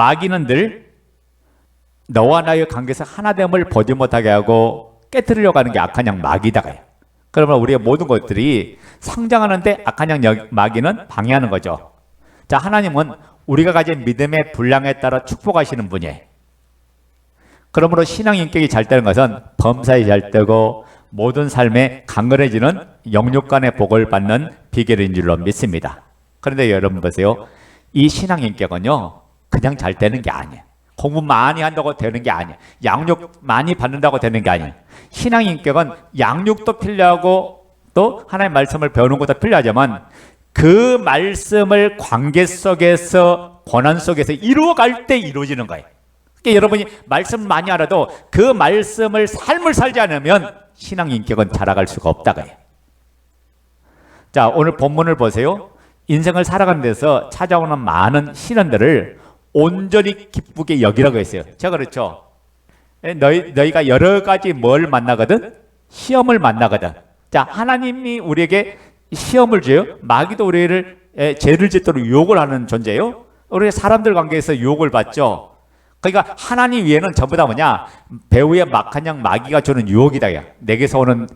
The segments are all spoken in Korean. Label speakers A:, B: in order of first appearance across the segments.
A: 마귀는 늘 너와 나의 관계에서 하나됨을 보지 못하게 하고 깨뜨리려고 하는 게 악한 양 마귀다가요. 그러면 우리의 모든 것들이 성장하는데 악한 양 마귀는 방해하는 거죠. 자, 하나님은 우리가 가진 믿음의 분량에 따라 축복하시는 분이에요. 그러므로 신앙 인격이 잘 되는 것은 범사에 잘 되고 모든 삶에 강건해지는 영육간의 복을 받는 비결인 줄로 믿습니다. 그런데 여러분 보세요. 이 신앙 인격은요, 그냥 잘 되는 게 아니에요. 공부 많이 한다고 되는 게 아니에요. 양육 많이 받는다고 되는 게 아니에요. 신앙 인격은 양육도 필요하고 또 하나님의 말씀을 배우는 것도 필요하지만 그 말씀을 관계 속에서 고난 속에서 이루어갈 때 이루어지는 거예요. 그러니까 여러분이 말씀을 많이 알아도 그 말씀을 삶을 살지 않으면 신앙 인격은 자라갈 수가 없다고요. 자, 오늘 본문을 보세요. 인생을 살아가는 데서 찾아오는 많은 시련들을 온전히 기쁘게 여기라고 했어요. 제가 그렇죠. 너희가 여러 가지 뭘 만나거든? 시험을 만나거든. 자, 하나님이 우리에게 시험을 줘요. 마귀도 우리를 죄를 짓도록 유혹을 하는 존재예요. 우리 사람들 관계에서 유혹을 받죠. 그러니까 하나님 위에는 전부 다 뭐냐? 배우의 막한 양 마귀가 주는 유혹이다. 내게서 오는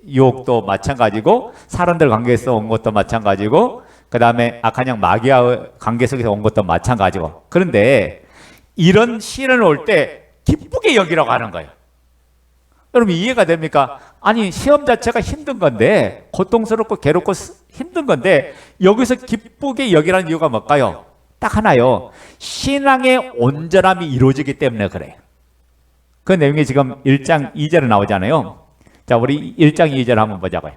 A: 유혹도 마찬가지고 사람들 관계에서 온 것도 마찬가지고 그 다음에 악한 양 마귀와 관계 속에서 온 것도 마찬가지고. 그런데 이런 시련을 올 때 기쁘게 여기라고 하는 거예요. 여러분 이해가 됩니까? 아니 시험 자체가 힘든 건데 고통스럽고 괴롭고 힘든 건데 여기서 기쁘게 여기라는 이유가 뭘까요? 딱 하나요. 신앙의 온전함이 이루어지기 때문에 그래요. 그 내용이 지금 1장 2절에 나오잖아요. 자, 우리 1장 2절 한번 보자고요.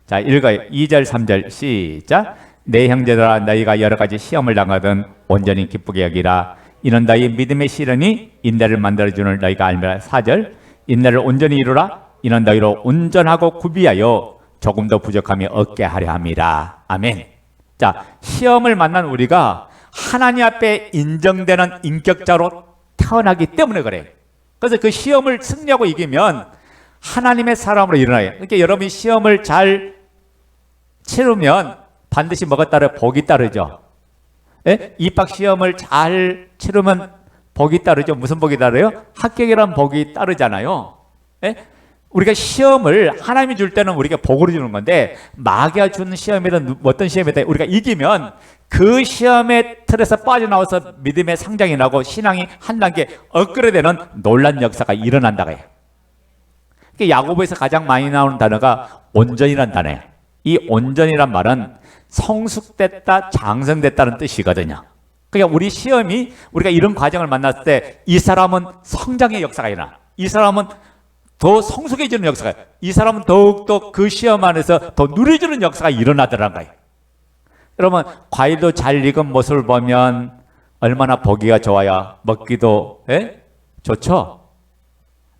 A: 자, 읽어요. 2절 3절 시작. 내 형제들아 너희가 여러 가지 시험을 당하든 온전히 기쁘게 여기라. 이는 너희 믿음의 시련이 인내를 만들어주는 너희가 알미라. 4절 인내를 온전히 이루라. 이는 너희로 온전하고 구비하여 조금도 부족함이 없게 하려 함이라. 아멘. 자, 시험을 만난 우리가 하나님 앞에 인정되는 인격자로 태어나기 때문에 그래요. 그래서 그 시험을 승리하고 이기면 하나님의 사람으로 일어나요. 그러니까 여러분이 시험을 잘 치르면 반드시 뭐가 따르요? 복이 따르죠. 예? 입학 시험을 잘 치르면 복이 따르죠. 무슨 복이 따르요? 합격이란 복이 따르잖아요. 예? 우리가 시험을 하나님이 줄 때는 우리가 복으로 주는 건데 마귀가 주는 시험이든 어떤 시험이든 우리가 이기면 그 시험의 틀에서 빠져나와서 믿음의 상장이 나고 신앙이 한 단계 업그레이드되는 놀란 역사가 일어난다고 해요. 야고보에서 가장 많이 나오는 단어가 온전이란 단어예요. 이 온전이란 말은 성숙됐다, 장성됐다는 뜻이거든요. 그러니까 우리 시험이 우리가 이런 과정을 만났을 때 이 사람은 성장의 역사가 일어나. 이 사람은 더 성숙해지는 역사가, 이 사람은 더욱더 그 시험 안에서 더 누려지는 역사가 일어나더라는 거예요. 여러분 과일도 잘 익은 모습을 보면 얼마나 보기가 좋아야 먹기도 좋죠.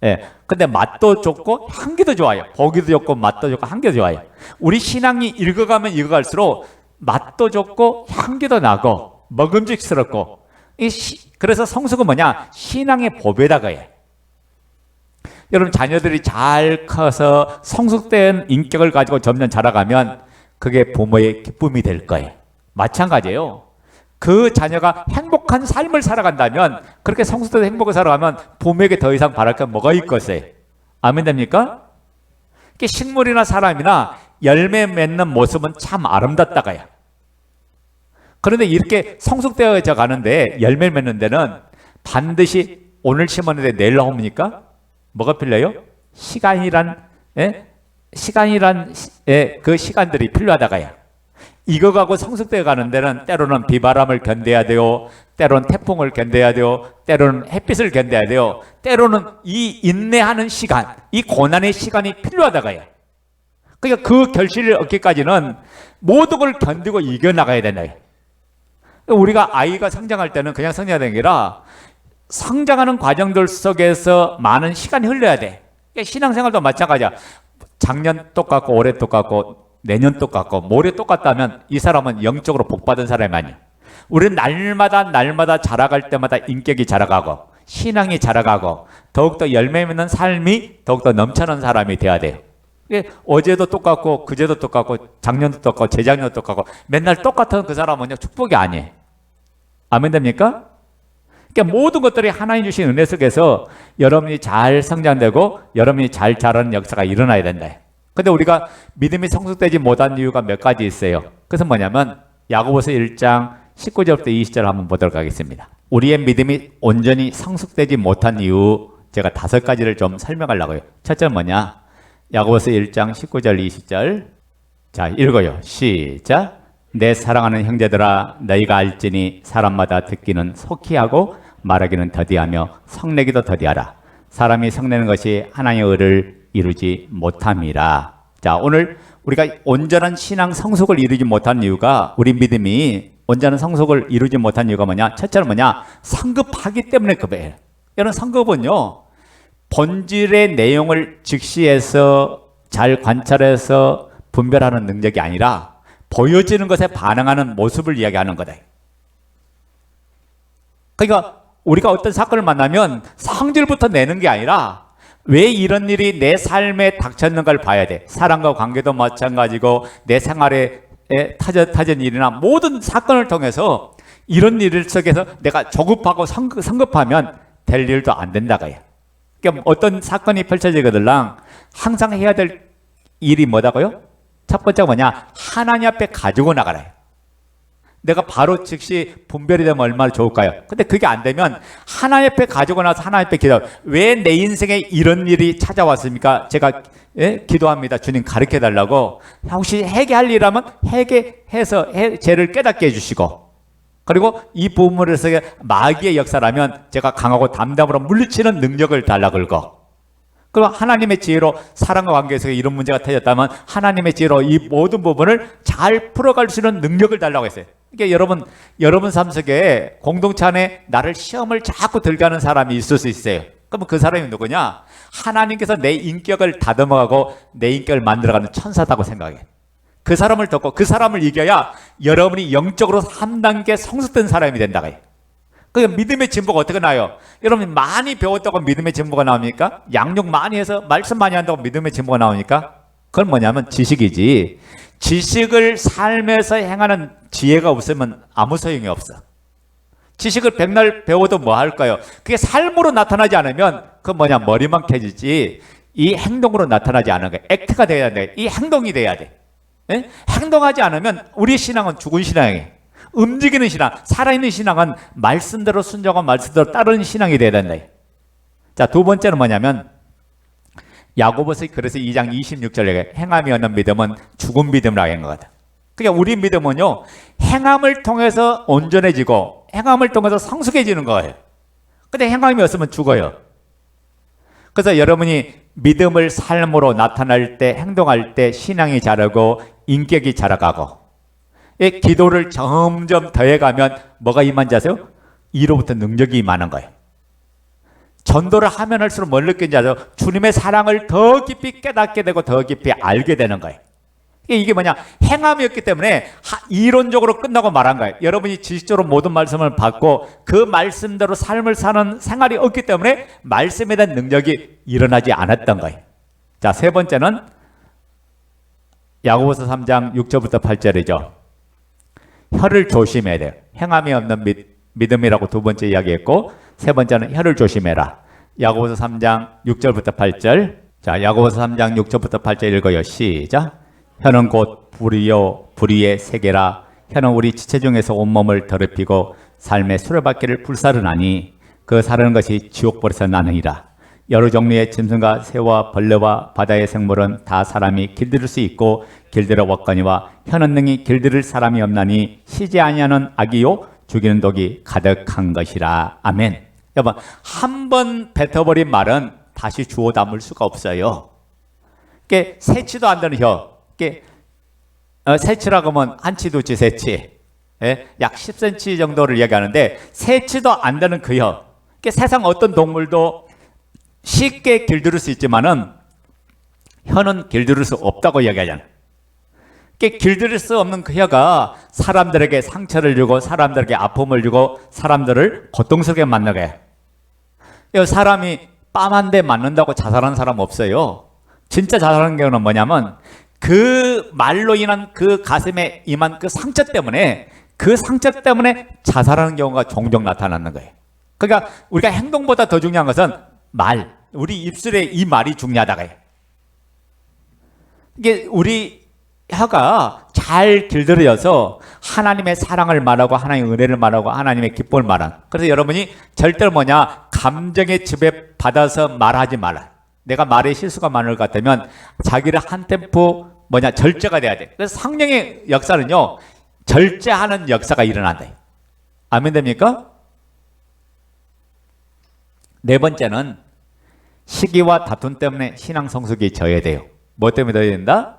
A: 예. 근데 맛도 좋고 향기도 좋아요. 보기도 좋고 맛도 좋고 향기도 좋아요. 우리 신앙이 읽어가면 읽어갈수록 맛도 좋고 향기도 나고 먹음직스럽고 그래서 성숙은 뭐냐? 신앙의 보배다가 해요. 여러분 자녀들이 잘 커서 성숙된 인격을 가지고 점점 자라가면 그게 부모의 기쁨이 될 거예요. 마찬가지예요. 그 자녀가 행복한 삶을 살아간다면 그렇게 성숙된 행복을 살아가면 부모에게 더 이상 바랄 건 뭐가 있겠어요? 아멘 됩니까? 식물이나 사람이나 열매 맺는 모습은 참 아름답다가요. 그런데 이렇게 성숙되어져 가는데 열매 맺는 데는 반드시 오늘 심었는데 내일 나옵니까? 뭐가 필요해요? 시간이란 그 시간들이 필요하다가요. 익어가고 성숙되어 가는 데는 때로는 비바람을 견뎌야 돼요. 때로는 태풍을 견뎌야 돼요. 때로는 햇빛을 견뎌야 돼요. 때로는 이 인내하는 시간, 이 고난의 시간이 필요하다가요. 그러니까 그 결실을 얻기까지는 모든 걸 견디고 이겨나가야 된다. 우리가 아이가 성장할 때는 그냥 성장하는 게 아니라 성장하는 과정들 속에서 많은 시간이 흘러야 돼. 그러니까 신앙생활도 마찬가지야. 작년 똑같고 올해 똑같고 내년 똑같고 모레 똑같다면 이 사람은 영적으로 복받은 사람이 아니야. 우리는 날마다 자라갈 때마다 인격이 자라가고 신앙이 자라가고 더욱더 열매 맺는 삶이 더욱더 넘쳐나는 사람이 돼야 돼요. 어제도 똑같고 그제도 똑같고 작년도 똑같고 재작년도 똑같고 맨날 똑같은 그 사람은요 축복이 아니에요. 아멘 됩니까? 그러니까 모든 것들이 하나님 주신 은혜 속에서 여러분이 잘 성장되고 여러분이 잘 자라는 역사가 일어나야 된다. 근데 우리가 믿음이 성숙되지 못한 이유가 몇 가지 있어요. 그것은 뭐냐면 야고보서 1장 19절부터 20절 한번 보도록 하겠습니다. 우리의 믿음이 온전히 성숙되지 못한 이유 제가 5가지를 좀 설명하려고요. 첫째는 뭐냐? 야고보서 1장 19절 20절. 자, 읽어요. 시작. 내 사랑하는 형제들아, 너희가 알지니 사람마다 듣기는 속히 하고 말하기는 더디하며 성내기도 더디하라. 사람이 성내는 것이 하나님의 의를 이루지 못함이라. 자, 오늘 우리가 온전한 신앙 성숙을 이루지 못한 이유가, 우리 믿음이 온전한 성숙을 이루지 못한 이유가 뭐냐? 첫째는 뭐냐? 성급하기 때문에 급해요. 여러분, 성급은요, 본질의 내용을 직시해서 잘 관찰해서 분별하는 능력이 아니라 보여지는 것에 반응하는 모습을 이야기하는 거다. 그러니까 우리가 어떤 사건을 만나면 성질부터 내는 게 아니라 왜 이런 일이 내 삶에 닥쳤는가를 봐야 돼. 사람과 관계도 마찬가지고 내 생활에 터진 일이나 모든 사건을 통해서 이런 일 속에서 내가 조급하고 성급하면 될 일도 안 된다고요. 그러니까 어떤 사건이 펼쳐지거들랑 항상 해야 될 일이 뭐다고요? 첫 번째가 뭐냐? 하나님 앞에 가지고 나가라. 내가 바로 즉시 분별이 되면 얼마나 좋을까요? 근데 그게 안 되면 하나님 앞에 가지고 나서 하나님 앞에 기도. 왜 내 인생에 이런 일이 찾아왔습니까? 제가 기도합니다. 주님 가르쳐 달라고. 혹시 회개할 일이라면 회개해서 죄를 깨닫게 해주시고, 그리고 이 부분에서 마귀의 역사라면 제가 강하고 담담으로 물리치는 능력을 달라 그러고, 그리고 하나님의 지혜로 사랑과 관계에서 이런 문제가 터졌다면 하나님의 지혜로 이 모든 부분을 잘 풀어갈 수 있는 능력을 달라고 했어요. 그러니까 여러분 삶 속에 공동체 안에 나를 시험을 자꾸 들게 하는 사람이 있을 수 있어요. 그러면 그 사람이 누구냐? 하나님께서 내 인격을 다듬어가고 내 인격을 만들어가는 천사다고 생각해. 그 사람을 덮고 그 사람을 이겨야 여러분이 영적으로 3단계 성숙된 사람이 된다고 해요. 그 믿음의 진보가 어떻게 나요? 여러분 많이 배웠다고 믿음의 진보가 나옵니까? 양육 많이 해서 말씀 많이 한다고 믿음의 진보가 나옵니까? 그건 뭐냐면 지식이지. 지식을 삶에서 행하는 지혜가 없으면 아무 소용이 없어. 지식을 백날 배워도 뭐 할까요? 그게 삶으로 나타나지 않으면 그건 뭐냐? 머리만 캐지지 이 행동으로 나타나지 않은 거예요. 액트가 돼야 돼. 이 행동이 돼야 돼. 네? 행동하지 않으면 우리 신앙은 죽은 신앙이에요. 움직이는 신앙, 살아있는 신앙은 말씀대로 순종하고 말씀대로 따르는 신앙이 돼야 된다. 자, 두 번째는 뭐냐면 야고보서 그래서 2장 26절에 행함이 없는 믿음은 죽은 믿음이라고 한 거거든. 그러니까 우리 믿음은요, 행함을 통해서 온전해지고 행함을 통해서 성숙해지는 거예요. 근데 행함이 없으면 죽어요. 그래서 여러분이 믿음을 삶으로 나타날 때, 행동할 때 신앙이 자라고 인격이 자라가고, 이 기도를 점점 더해가면 뭐가 임한지 아세요? 이로부터 능력이 임하는 거예요. 전도를 하면 할수록 뭘 느끼는지 아세요? 주님의 사랑을 더 깊이 깨닫게 되고 더 깊이 알게 되는 거예요. 이게 뭐냐? 행함이었기 때문에 이론적으로 끝나고 말한 거예요. 여러분이 지식적으로 모든 말씀을 받고 그 말씀대로 삶을 사는 생활이 없기 때문에 말씀에 대한 능력이 일어나지 않았던 거예요. 자, 세 번째는 야고보서 3장 6절부터 8절이죠. 혀를 조심해야 돼요. 행함이 없는 믿음이라고 두 번째 이야기했고, 세 번째는 혀를 조심해라. 야고보서 3장 6절부터 8절. 자, 야고보서 3장 6절부터 8절 읽어요. 시작. 혀는 곧 불이요 불의의 세계라. 혀는 우리 지체 중에서 온몸을 더럽히고 삶의 수레바퀴를 불사르나니 그 사르는 것이 지옥불에서 나느니라. 여러 종류의 짐승과 새와 벌레와 바다의 생물은 다 사람이 길들일 수 있고 길들여 왔거니와 혀는 능히 길들일 사람이 없나니 쉬지 아니하는 악이요 죽이는 독이 가득한 것이라. 아멘. 여러분, 한 번 뱉어버린 말은 다시 주워 담을 수가 없어요. 이게 세치도 안 되는 혀. 이게 세치라고 하면 한치 두치 세치, 약 10cm 정도를 이야기하는데 세치도 안 되는 그 혀. 세상 어떤 동물도 쉽게 길들일 수 있지만은 혀는 길들일 수 없다고 이야기하잖아요. 길들일 수 없는 그 혀가 사람들에게 상처를 주고 사람들에게 아픔을 주고 사람들을 고통스럽게 만나게 해요. 사람이 뺨 한 대 맞는다고 자살하는 사람 없어요. 진짜 자살하는 경우는 뭐냐면 그 말로 인한 그 가슴에 임한 그 상처 때문에 자살하는 경우가 종종 나타나는 거예요. 그러니까 우리가 행동보다 더 중요한 것은 말, 우리 입술에 이 말이 중요하다가 해요. 이게 우리 혀가 잘 길들여져서 하나님의 사랑을 말하고 하나님의 은혜를 말하고 하나님의 기쁨을 말하는. 그래서 여러분이 절대로 감정의 지배 받아서 말하지 말아. 내가 말에 실수가 많을 것 같으면 자기를 한 템포 절제가 돼야 돼. 그래서 성령의 역사는요, 절제하는 역사가 일어난다. 아멘 됩니까? 네 번째는 시기와 다툼 때문에 신앙 성숙이 져야 돼요. 뭐 때문에 져야 된다?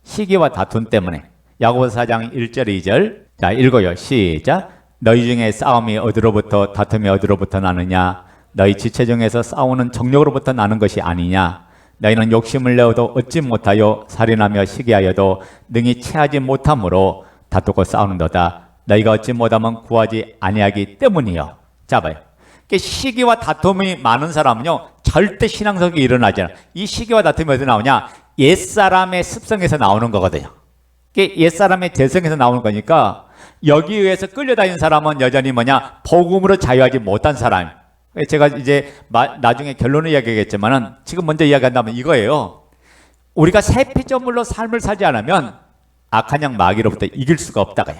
A: 시기와 다툼 때문에. 야고보서 4장 1절 2절. 자, 읽어요. 시작. 너희 중에 싸움이 어디로부터 다툼이 어디로부터 나느냐? 너희 지체 중에서 싸우는 정욕으로부터 나는 것이 아니냐? 너희는 욕심을 내어도 얻지 못하여 살인하며 시기하여도 능히 취하지 못함으로 다투고 싸우는도다. 너희가 얻지 못하면 구하지 아니하기 때문이요. 자, 봐요. 시기와 다툼이 많은 사람은요, 절대 신앙성이 일어나지 않아요. 이 시기와 다툼이 어디 나오냐? 옛사람의 습성에서 나오는 거거든요. 옛사람의 재성에서 나오는 거니까 여기에 의해서 끌려다니는 사람은 여전히 복음으로 자유하지 못한 사람. 제가 이제 나중에 결론을 이야기하겠지만은 지금 먼저 이야기한다면 이거예요. 우리가 새 피조물로 삶을 살지 않으면 악한 양 마귀로부터 이길 수가 없다고요.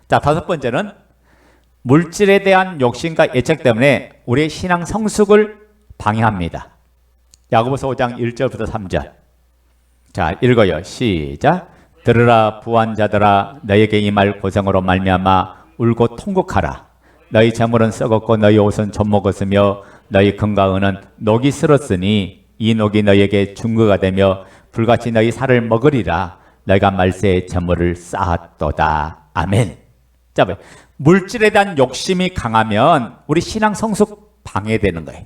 A: 자, 다섯 번째는 물질에 대한 욕심과 애착 때문에 우리의 신앙 성숙을 방해합니다. 야고보서 5장 1절부터 3절. 자, 읽어요. 시작. 들으라 부한자들아, 너에게 이 말 고생으로 말미암아 울고 통곡하라. 너희 재물은 썩었고 너희 옷은 젖먹었으며 너희 금과 은은 녹이 슬었으니 이 녹이 너희에게 증거가 되며 불같이 너희 살을 먹으리라. 너희가 말세에 재물을 쌓았도다. 아멘. 자, 물질에 대한 욕심이 강하면 우리 신앙 성숙 방해되는 거예요.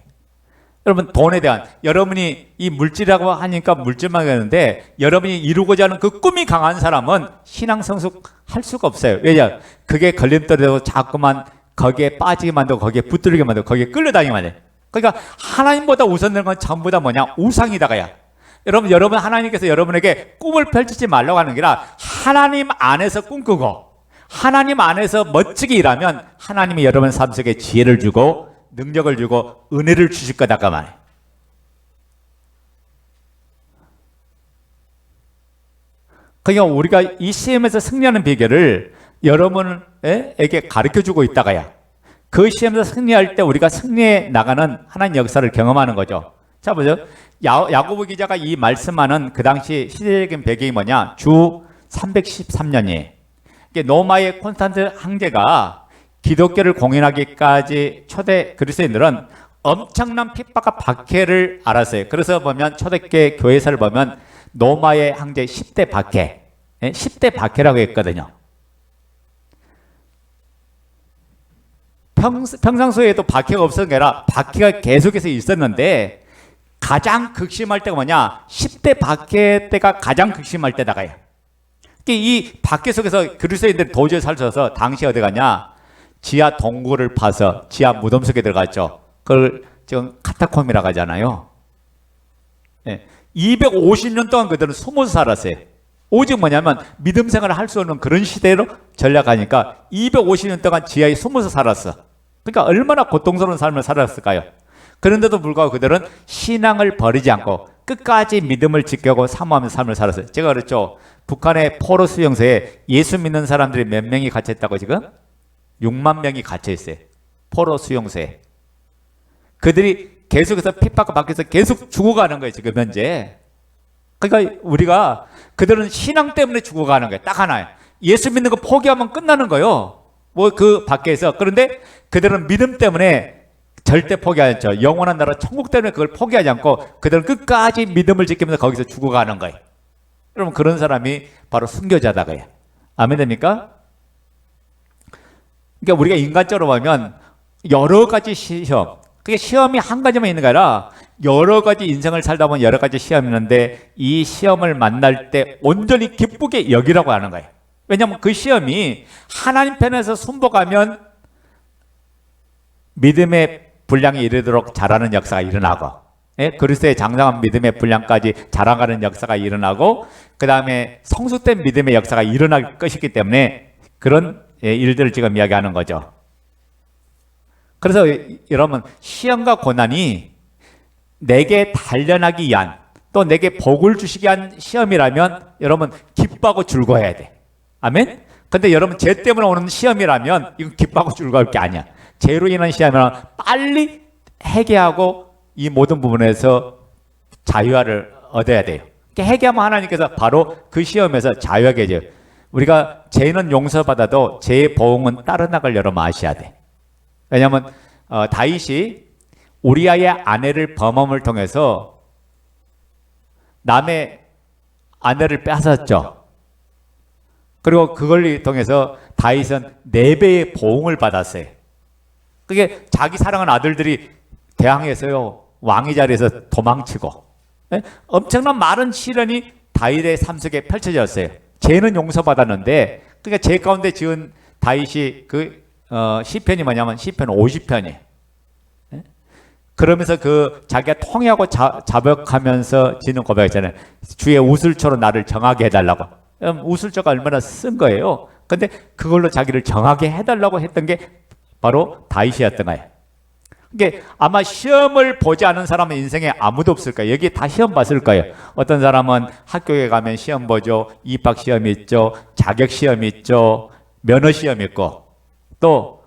A: 여러분, 돈에 대한, 여러분이 이 물질이라고 하니까 물질만 하는데 여러분이 이루고자 하는 그 꿈이 강한 사람은 신앙 성숙할 수가 없어요. 왜냐? 그게 걸림돌이라도 자꾸만 거기에 빠지게 만들고 거기에 붙들게 만들고 거기에 끌려다니게 만들어요. 그러니까 하나님보다 우선되는 건 전부 다 우상이다가야. 여러분 하나님께서 여러분에게 꿈을 펼치지 말라고 하는 게 아니라 하나님 안에서 꿈꾸고 하나님 안에서 멋지게 일하면 하나님이 여러분 삶 속에 지혜를 주고 능력을 주고 은혜를 주실 거다가 말이에요. 그러니까 우리가 이 시험에서 승리하는 비결을 여러분에게 가르쳐주고 있다가야 그 시험에서 승리할 때 우리가 승리해 나가는 하나님 역사를 경험하는 거죠. 자, 보죠. 야고보 기자가 이 말씀하는 그 당시 시대적인 배경이 주 313년이에요. 로마의 콘스탄트 황제가 기독교를 공인하기까지 초대 그리스도인들은 엄청난 핍박과 박해를 알았어요. 그래서 초대교회 교회사를 보면 로마의 황제 10대 박해, 10대 박해라고 했거든요. 평상시에도 박해가 없었던 게 아니라 박해가 계속해서 있었는데 가장 극심할 때가 10대 박해 때가 가장 극심할 때다가요. 이 박해 속에서 그리스도인들이 도저히 살 수 없어서 당시 어디 가냐? 지하 동굴을 파서 지하 무덤 속에 들어갔죠. 그걸 지금 카타콤이라고 하잖아요. 250년 동안 그들은 숨어서 살았어요. 오직 믿음 생활을 할 수 없는 그런 시대로 전락하니까 250년 동안 지하에 숨어서 살았어. 그러니까 얼마나 고통스러운 삶을 살았을까요? 그런데도 불구하고 그들은 신앙을 버리지 않고 끝까지 믿음을 지켜고 사모하는 삶을 살았어요. 제가 그랬죠. 북한의 포로 수용소에 예수 믿는 사람들이 몇 명이 갇혀있다고 지금? 6만 명이 갇혀있어요. 포로 수용소에. 그들이 계속해서 핍박과 박해서 계속 죽어가는 거예요. 지금 현재. 그러니까 우리가 그들은 신앙 때문에 죽어가는 거예요. 딱 하나예요. 예수 믿는 거 포기하면 끝나는 거예요. 그 밖에서. 그런데 그들은 믿음 때문에 절대 포기하지 않죠. 영원한 나라 천국 때문에 그걸 포기하지 않고 그들은 끝까지 믿음을 지키면서 거기서 죽어가는 거예요. 여러분, 그런 사람이 바로 순교자다고요. 아멘 됩니까? 그러니까 우리가 인간적으로 보면 여러 가지 시험, 그게 시험이 한 가지만 있는 게 아니라 여러 가지 인생을 살다 보면 여러 가지 시험이 있는데 이 시험을 만날 때 온전히 기쁘게 여기라고 하는 거예요. 왜냐하면 그 시험이 하나님 편에서 순복하면 믿음의 분량에 이르도록 자라는 역사가 일어나고, 그리스도의 장성한 믿음의 분량까지 자라가는 역사가 일어나고, 그 다음에 성숙된 믿음의 역사가 일어날 것이기 때문에 그런 일들을 지금 이야기하는 거죠. 그래서 여러분 시험과 고난이 내게 단련하기 위한 또 내게 복을 주시기 위한 시험이라면 여러분 기뻐하고 즐거워해야 돼. 아멘? 근데 여러분 죄 때문에 오는 시험이라면 이건 기뻐하고 즐거울 게 아니야. 죄로 인한 시험이라면 빨리 회개하고 이 모든 부분에서 자유화를 얻어야 돼요. 회개하면 하나님께서 바로 그 시험에서 자유하게 해줘요. 우리가 죄는 용서받아도 죄의 보응은 따르는 걸 여러분 아셔야 돼. 왜냐하면 다윗이 우리아의 아내를 범함을 통해서 남의 아내를 뺏었죠. 그리고 그걸 통해서 다윗은 4배의 보응을 받았어요. 그게 자기 사랑하는 아들들이 대항해서요 왕의 자리에서 도망치고 엄청난 많은 시련이 다윗의 삶 속에 펼쳐졌어요. 죄는 용서받았는데 그러니까 죄 가운데 지은 다윗이 그 시편이 뭐냐면 시편 50편이에요. 그러면서 그 자기가 통회하고 자벽하면서 지는 고백 있잖아요. 주의 우슬초로 나를 정하게 해달라고. 우슬초가 얼마나 쓴 거예요. 근데 그걸로 자기를 정하게 해달라고 했던 게 바로 다윗이었던 거예요. 이게 아마 시험을 보지 않은 사람은 인생에 아무도 없을 거예요. 여기 다 시험 봤을 거예요. 어떤 사람은 학교에 가면 시험 보죠. 입학 시험이 있죠. 자격 시험이 있죠. 면허 시험이 있고 또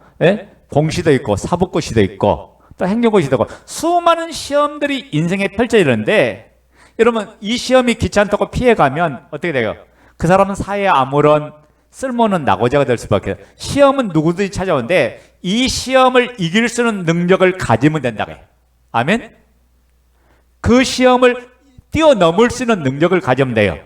A: 공시도 있고 사법고시도 있고 또 행정고시도 있고 수많은 시험들이 인생에 펼쳐지는데 여러분 이 시험이 귀찮다고 피해가면 어떻게 돼요? 그 사람은 사회에 아무런 쓸모는 나고자가 될 수밖에 없어요. 시험은 누구든지 찾아오는데 이 시험을 이길 수 있는 능력을 가지면 된다고 해요. 아멘? 그 시험을 뛰어넘을 수 있는 능력을 가지면 돼요.